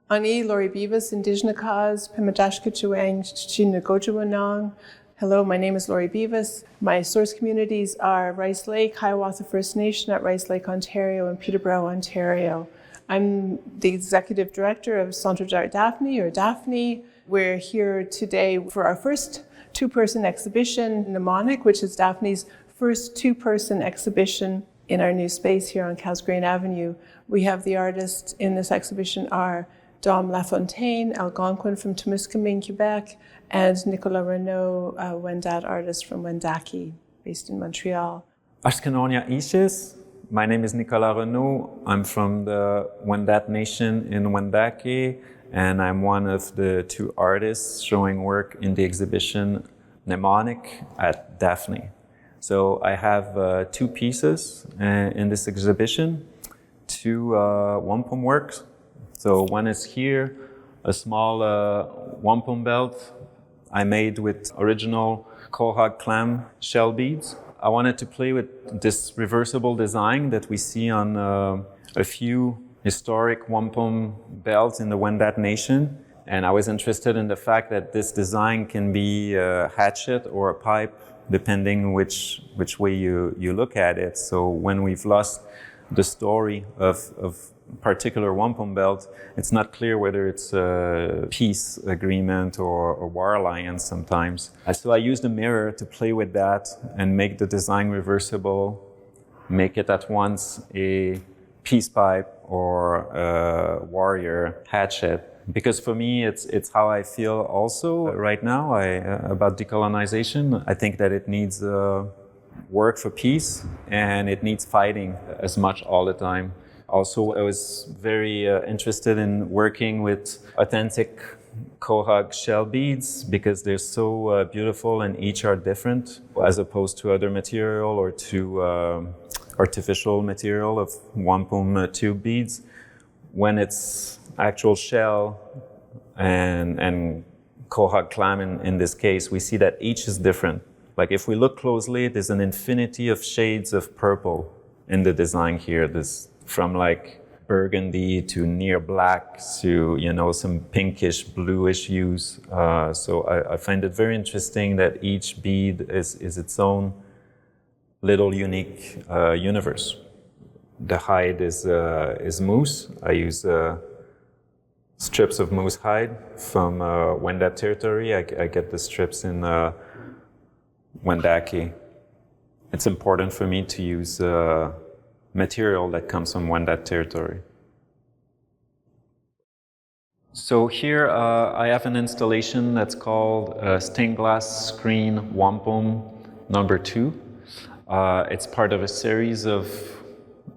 Ani Lori Beavis, Indigenous Cause, Pimadashka Chuang, Chinagojuanong. Hello, my name is Lori Beavis. My source communities are Rice Lake, Hiawatha First Nation at Rice Lake, Ontario, and Peterborough, Ontario. I'm the executive director of Centre d'Art Daphne, or Daphne. We're here today for our first two-person exhibition, Mnemonic, which is Daphne's first two-person exhibition in our new space here on Casgrain Avenue. We have the artists in this exhibition are Dominic Lafontaine Algonquin from Temiskaming, Quebec, and Nicolas Renaud, Wendat artist from Wendake, based in Montreal. Ashkenonia Ishes. My name is Nicolas Renaud. I'm from the Wendat Nation in Wendake, and I'm one of the two artists showing work in the exhibition Mnemonic at Daphne. So I have two pieces in this exhibition, two wampum works. So one is here, a small wampum belt I made with original quahog clam shell beads. I wanted to play with this reversible design that we see on a few historic wampum belts in the Wendat Nation. And I was interested in the fact that this design can be a hatchet or a pipe, depending which way you look at it. So when we've lost the story of particular wampum belt, it's not clear whether it's a peace agreement or a war alliance sometimes. So I used a mirror to play with that and make the design reversible, make it at once a peace pipe or a warrior hatchet. Because for me, it's how I feel also right now about decolonization. I think that it needs work for peace and it needs fighting as much all the time. Also, I was very interested in working with authentic quahog shell beads because they're so beautiful and each are different as opposed to other material or to artificial material of wampum tube beads. When it's actual shell and quahog clam in this case, we see that each is different. Like if we look closely, there's an infinity of shades of purple in the design here. There's from like burgundy to near black to, some pinkish, bluish hues. So I find it very interesting that each bead is its own little unique universe. The hide is moose. I use strips of moose hide from Wendat territory. I get the strips in Wendake. It's important for me to use material that comes from Wendat territory. So here I have an installation that's called Stained Glass Screen Wampum number 2. It's part of a series of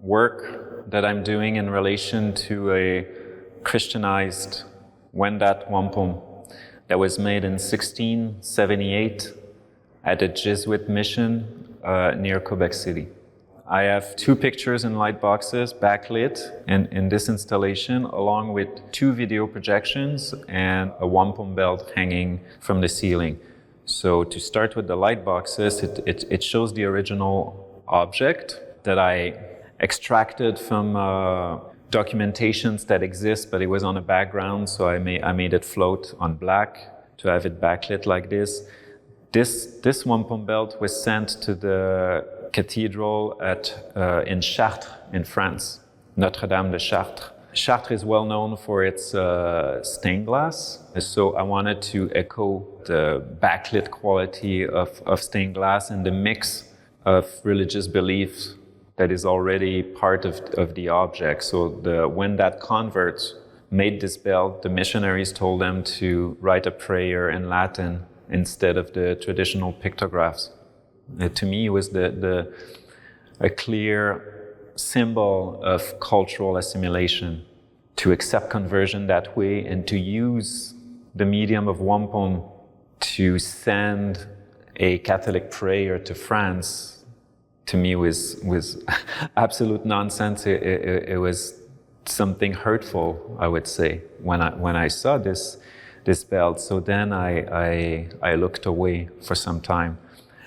work that I'm doing in relation to a Christianized Wendat wampum that was made in 1678 at a Jesuit mission near Quebec City. I have 2 pictures in light boxes backlit in this installation, along with 2 video projections and a wampum belt hanging from the ceiling. So to start with the light boxes, it shows the original object that I extracted from documentations that exist, but it was on a background, so I made it float on black to have it backlit like this. This wampum belt was sent to the cathedral in Chartres, in France, Notre-Dame de Chartres. Chartres is well known for its stained glass, so I wanted to echo the backlit quality of stained glass and the mix of religious beliefs that is already part of the object. So when that converts made this belt, the missionaries told them to write a prayer in Latin instead of the traditional pictographs. To me, it was a clear symbol of cultural assimilation, to accept conversion that way and to use the medium of wampum to send a Catholic prayer to France. To me, was absolute nonsense. It was something hurtful, I would say, when I saw this belt. So then I looked away for some time,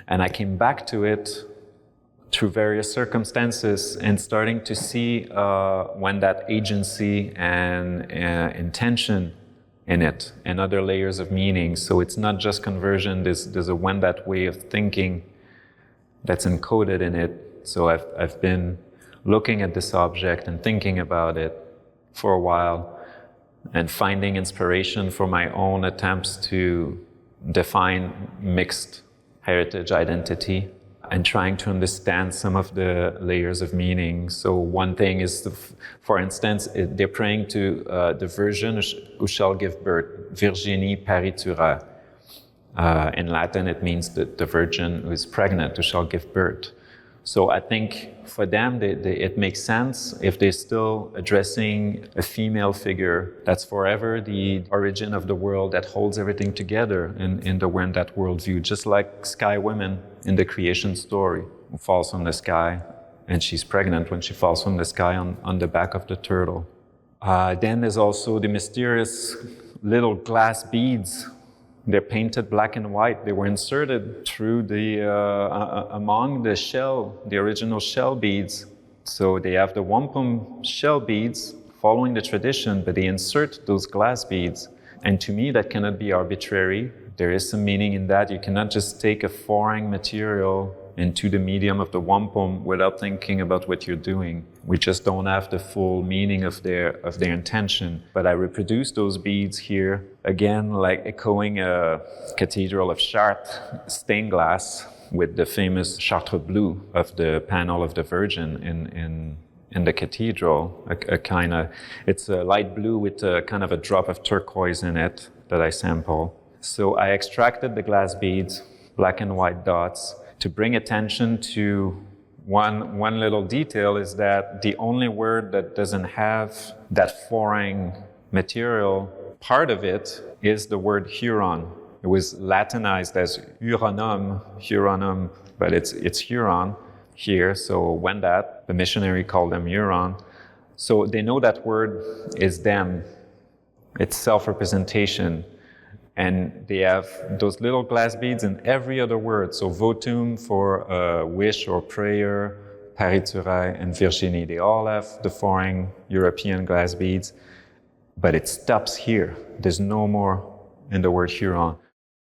and I came back to it through various circumstances and starting to see when that agency and intention in it and other layers of meaning. So it's not just conversion, there's a when that way of thinking that's encoded in it. So I've been looking at this object and thinking about it for a while and finding inspiration for my own attempts to define mixed heritage identity and trying to understand some of the layers of meaning. So one thing is, for instance, they're praying to the Virgin who shall give birth, Virginie paritura. In Latin, it means that the Virgin who is pregnant, who shall give birth. So I think for them, it makes sense if they're still addressing a female figure that's forever the origin of the world that holds everything together in the when that worldview, just like sky women in the creation story, who falls from the sky, and she's pregnant when she falls from the sky on the back of the turtle. Then there's also the mysterious little glass beads. They're painted black and white. They were inserted through among the shell, the original shell beads. So they have the wampum shell beads following the tradition, but they insert those glass beads. And to me, that cannot be arbitrary. There is some meaning in that. You cannot just take a foreign material into the medium of the wampum without thinking about what you're doing. We just don't have the full meaning of their intention. But I reproduce those beads here, again, like echoing a Cathedral of Chartres stained glass with the famous Chartres blue of the panel of the Virgin in the cathedral. It's a light blue with a kind of a drop of turquoise in it that I sample. So I extracted the glass beads, black and white dots, to bring attention to one little detail is that the only word that doesn't have that foreign material part of it is the word Huron. It was Latinized as Huronum, but it's Huron here. So when the missionary called them Huron. So they know that word is them. It's self-representation. And they have those little glass beads in every other word. So votum for wish or prayer, pariturae and Virginie. They all have the foreign European glass beads, but it stops here. There's no more in the word Huron.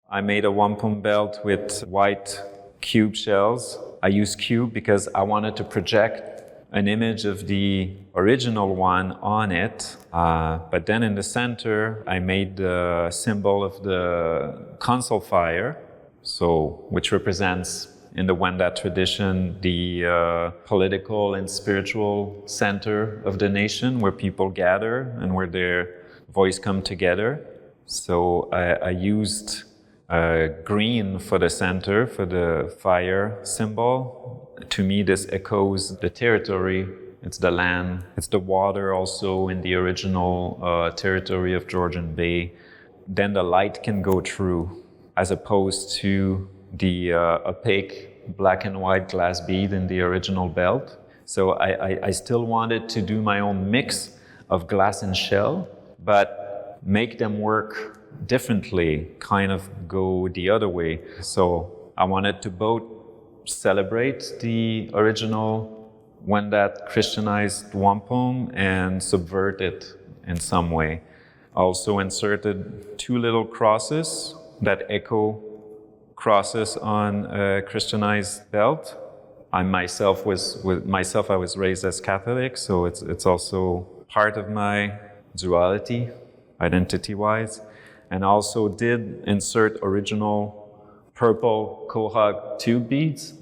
I made a wampum belt with white cube shells. I used cube because I wanted to project an image of the original one on it, but then in the center I made the symbol of the console fire, which represents in the Wendat tradition the political and spiritual center of the nation, where people gather and where their voice come together. So I used green for the center, for the fire symbol. To me, this echoes the territory. It's the land. It's the water also in the original territory of Georgian Bay. Then the light can go through, as opposed to the opaque black and white glass bead in the original belt. So I still wanted to do my own mix of glass and shell, but make them work differently, kind of go the other way. So I wanted to both celebrate the original Wendat Christianized wampum and subvert it in some way. Also inserted two little crosses that echo crosses on a Christianized belt. I was raised as Catholic, so it's also part of my duality, identity-wise. And also did insert original purple Kohag tube beads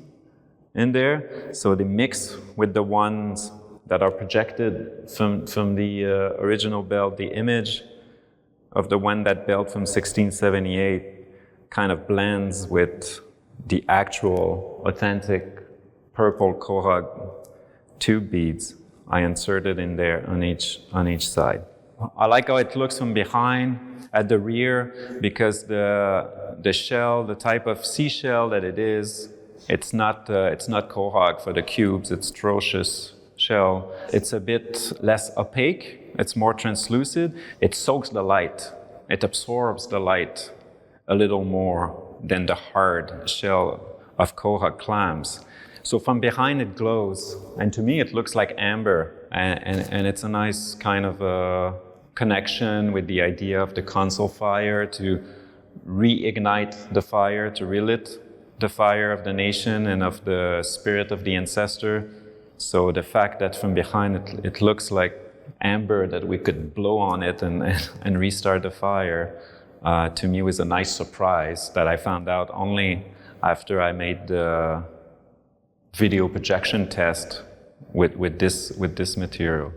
in there. So they mix with the ones that are projected from the original belt. The image of the Wendat belt from 1678 kind of blends with the actual authentic purple Kohag tube beads I inserted in there on each side. I like how it looks from behind at the rear, because the shell, the type of seashell that it is, it's not Kohag for the cubes, it's Trochus shell. It's a bit less opaque, it's more translucid. It soaks the light, it absorbs the light a little more than the hard shell of Kohag clams. So from behind it glows, and to me it looks like amber, and it's a nice kind of a connection with the idea of the console fire to reignite the fire, to relit the fire of the nation and of the spirit of the ancestor. So the fact that from behind it looks like amber, that we could blow on it and restart the fire, to me was a nice surprise that I found out only after I made the video projection test with this material.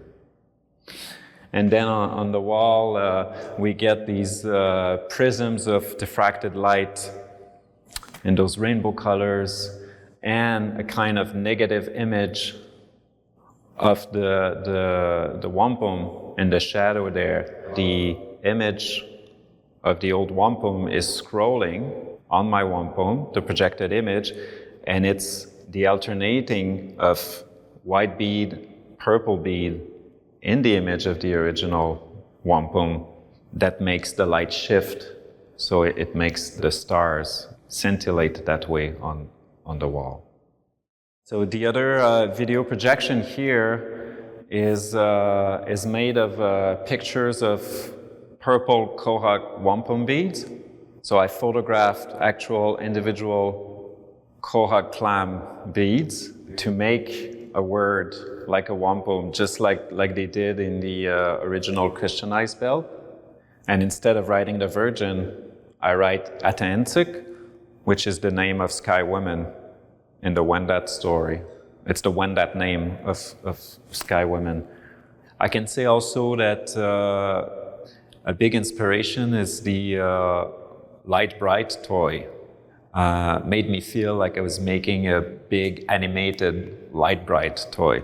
And then on the wall, we get these prisms of diffracted light in those rainbow colors, and a kind of negative image of the wampum in the shadow there. The image of the old wampum is scrolling on my wampum, the projected image, and it's the alternating of white bead, purple bead in the image of the original wampum that makes the light shift. So it makes the stars scintillate that way on the wall. So the other video projection here is made of pictures of purple Kohak wampum beads. So I photographed actual individual Kohak clam beads to make a word like a wampum, just like they did in the original Christianized belt. And instead of writing the Virgin, I write Ataentsik, which is the name of Sky Women in the Wendat story. It's the Wendat name of Sky Women. I can say also that a big inspiration is the Light Bright toy. Made me feel like I was making a big animated Light Bright toy.